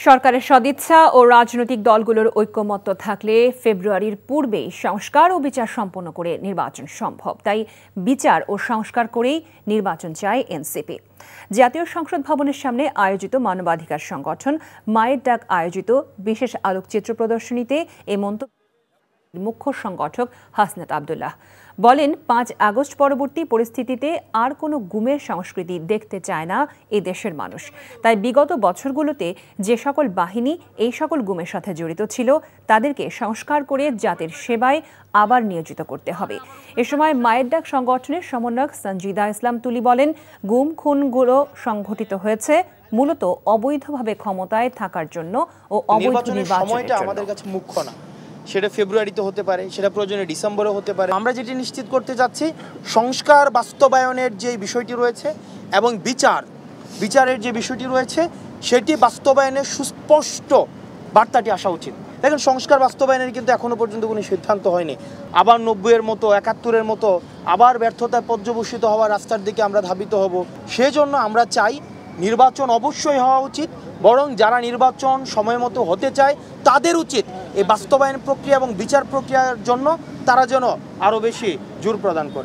সরকারের সদিচ্ছা ও রাজনৈতিক দলগুলোর ঐক্যমত্য থাকলে ফেব্রুয়ারির পূর্বেই সংস্কার ও বিচার সম্পন্ন করে নির্বাচন সম্ভব। তাই বিচার ও সংস্কার করেই নির্বাচন চায় এনসিপি। জাতীয় সংসদ ভবনের সামনে আয়োজিত মানবাধিকার সংগঠন মায়ের ডাক আয়োজিত বিশেষ আলোকচিত্র প্রদর্শনীতে এ মন্তব্য মুখ্য সংগঠক হাসনাত আব্দুল্লাহ বলেন, ৫ আগস্ট পরবর্তী পরিস্থিতিতে আর কোনো গুমের সংস্কৃতি দেখতে চায় না এই দেশের মানুষ। তাই বিগত বছরগুলোতে যে সকল বাহিনী এই সকল গুমের সাথে জড়িত ছিল তাদেরকে সংস্কার করে জাতির সেবায় আবার নিয়োজিত করতে হবে। এ সময় মায়ের ডাক সংগঠনের সমন্বয়ক সঞ্জিদা ইসলাম তুলি বলেন, গুম খুনগুলো সংঘটিত হয়েছে মূলত অবৈধভাবে ক্ষমতায় থাকার জন্য ও অবৈধ নির্বাচনের জন্য। আমাদের কাছে মুখ্য না, সেটা ফেব্রুয়ারিতে হতে পারে, সেটা প্রয়োজনে ডিসেম্বরে হতে পারে। আমরা যেটি নিশ্চিত করতে যাচ্ছি, সংস্কার বাস্তবায়নের যে বিষয়টি রয়েছে এবং বিচারের যে বিষয়টি রয়েছে সেটি বাস্তবায়নের সুস্পষ্ট বার্তাটি আসা উচিত। দেখেন, সংস্কার বাস্তবায়নের কিন্তু এখনো পর্যন্ত কোনো সিদ্ধান্ত হয়নি। আবার ৯০-এর মতো ৭১-এর মতো আবার ব্যর্থতায় পর্যবসিত হওয়া রাস্তার দিকে আমরা ধাবিত হব। সেজন্য আমরা চাই নির্বাচন অবশ্যই হওয়া উচিত, বরং যারা নির্বাচন সময় মতো হতে চায় তাদের উচিত এই বাস্তবায়ন প্রক্রিয়া এবং বিচার প্রক্রিয়ার জন্য তারা যেন আরও বেশি জোর প্রদান করে।